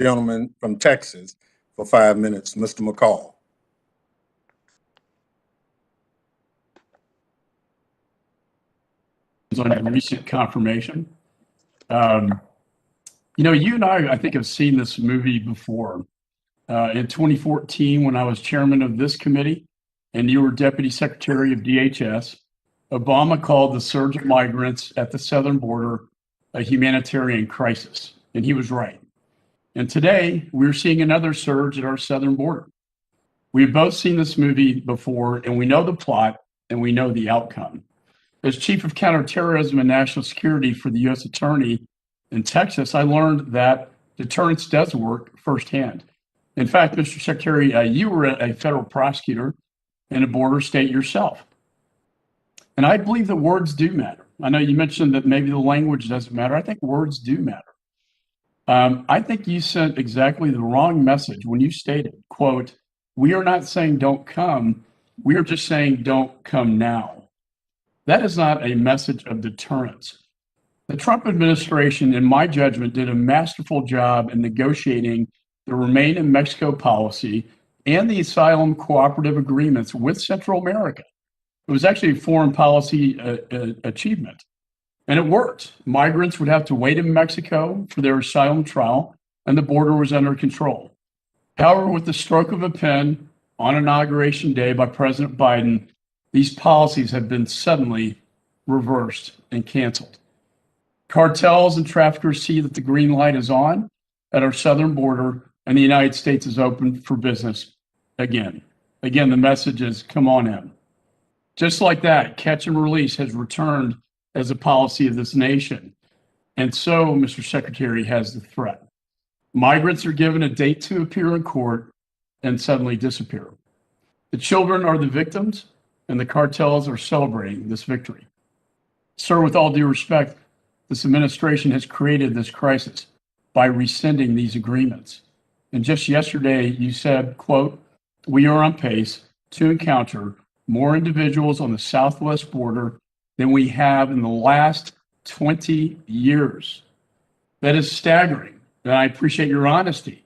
Gentleman from Texas for 5 minutes, Mr. McCaul. On a recent confirmation. You and I think, have seen this movie before. In 2014, when I was chairman of this committee and you were deputy secretary of DHS, Obama called the surge of migrants at the southern border a humanitarian crisis, and he was right. And today, we're seeing another surge at our southern border. We've both seen this movie before, and we know the plot, and we know the outcome. As chief of counterterrorism and national security for the U.S. Attorney in Texas, I learned that deterrence does work firsthand. In fact, Mr. Secretary, you were a federal prosecutor in a border state yourself. And I believe that words do matter. I know you mentioned that maybe the language doesn't matter. I think words do matter. I think you sent exactly the wrong message when you stated, quote, "We are not saying don't come. We are just saying don't come now." That is not a message of deterrence. The Trump administration, in my judgment, did a masterful job in negotiating the Remain in Mexico policy and the asylum cooperative agreements with Central America. It was actually a foreign policy achievement, and it worked. Migrants would have to wait in Mexico for their asylum trial, and the border was under control. However, with the stroke of a pen on Inauguration Day by President Biden, these policies have been suddenly reversed and canceled. Cartels and traffickers see that the green light is on at our southern border, and the United States is open for business again. Again, the message is, come on in. Just like that, catch and release has returned as a policy of this nation. And so, Mr. Secretary, has the threat. Migrants are given a date to appear in court and suddenly disappear. The children are the victims, and the cartels are celebrating this victory. Sir, with all due respect, this administration has created this crisis by rescinding these agreements. And just yesterday, you said, quote, "We are on pace to encounter more individuals on the southwest border than we have in the last 20 years. That is staggering. And I appreciate your honesty.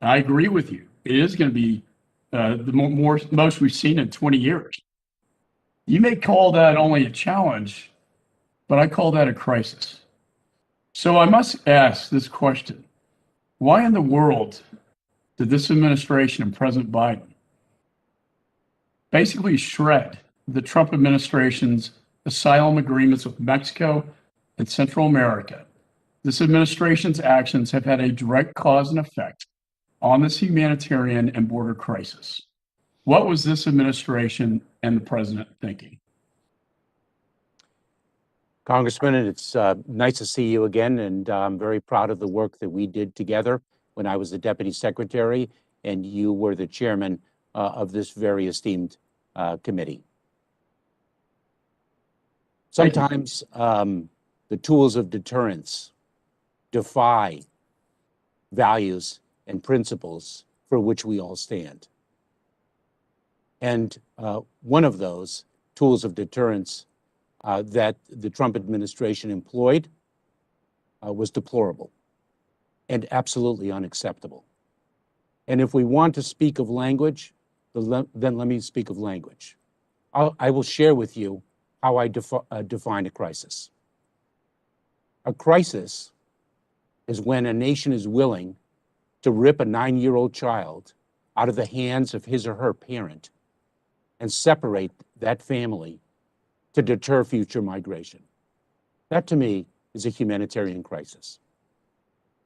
I agree with you. It is going to be the most we've seen in 20 years. You may call that only a challenge, but I call that a crisis. So I must ask this question. Why in the world did this administration and President Biden basically shred the Trump administration's asylum agreements with Mexico and Central America? This administration's actions have had a direct cause and effect on this humanitarian and border crisis. What was this administration and the president thinking? Congressman, it's nice to see you again, and I'm very proud of the work that we did together when I was the deputy secretary and you were the chairman of this very esteemed committee. Sometimes the tools of deterrence defy values and principles for which we all stand. And one of those tools of deterrence that the Trump administration employed was deplorable and absolutely unacceptable. And if we want to speak of language, then let me speak of language. I will share with you how I define a crisis. A crisis is when a nation is willing to rip a 9-year-old child out of the hands of his or her parent and separate that family to deter future migration. That, to me, is a humanitarian crisis.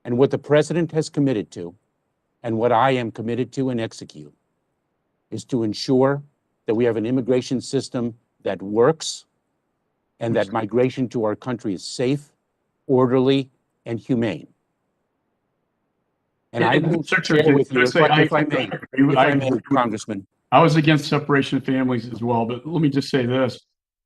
And what the president has committed to, and what I am committed to and execute, is to ensure that we have an immigration system that works and that migration to our country is safe, orderly, and humane. And I will share with you, if I may, Congressman. I was against separation of families as well, but let me just say this.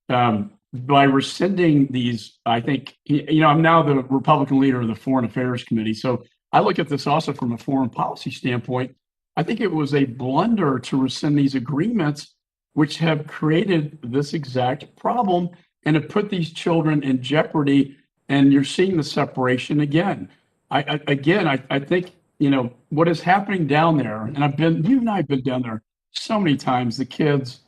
By rescinding these, I think, I'm now the Republican leader of the Foreign Affairs Committee, so I look at this also from a foreign policy standpoint. I think it was a blunder to rescind these agreements, which have created this exact problem and have put these children in jeopardy, and you're seeing the separation again. I think you know, what is happening down there, and you and I have been down there so many times, the kids,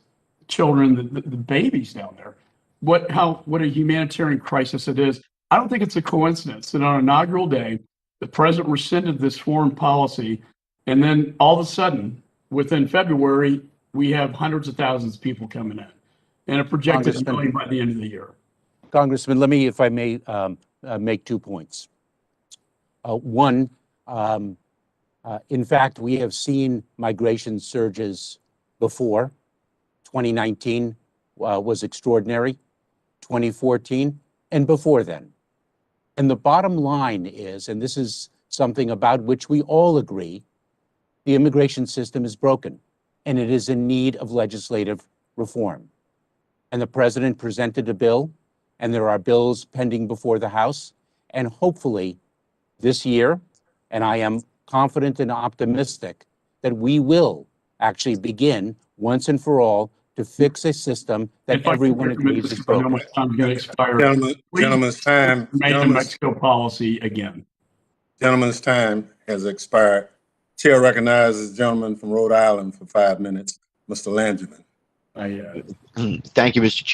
children, the babies down there, what a humanitarian crisis it is. I don't think it's a coincidence that on inaugural day, the president rescinded this foreign policy, and then all of a sudden, within February, we have hundreds of thousands of people coming in, and a projected Congressman- million by the end of the year. Congressman, let me, if I may, make 2 points. One, in fact, we have seen migration surges before. 2019 was extraordinary, 2014, and before then. And the bottom line is, and this is something about which we all agree, the immigration system is broken, and it is in need of legislative reform. And the president presented a bill, and there are bills pending before the House, and hopefully this year, and I am confident and optimistic that we will actually begin once and for all to fix a system that If I could everyone recommend agrees this, is I know broken. my time's going to expire. Gentlemen's time, Remain the Mexico policy again. gentlemen's time has expired. Chair recognizes the gentleman from Rhode Island for 5 minutes, Mr. Langevin. I Thank you, Mr. Chair.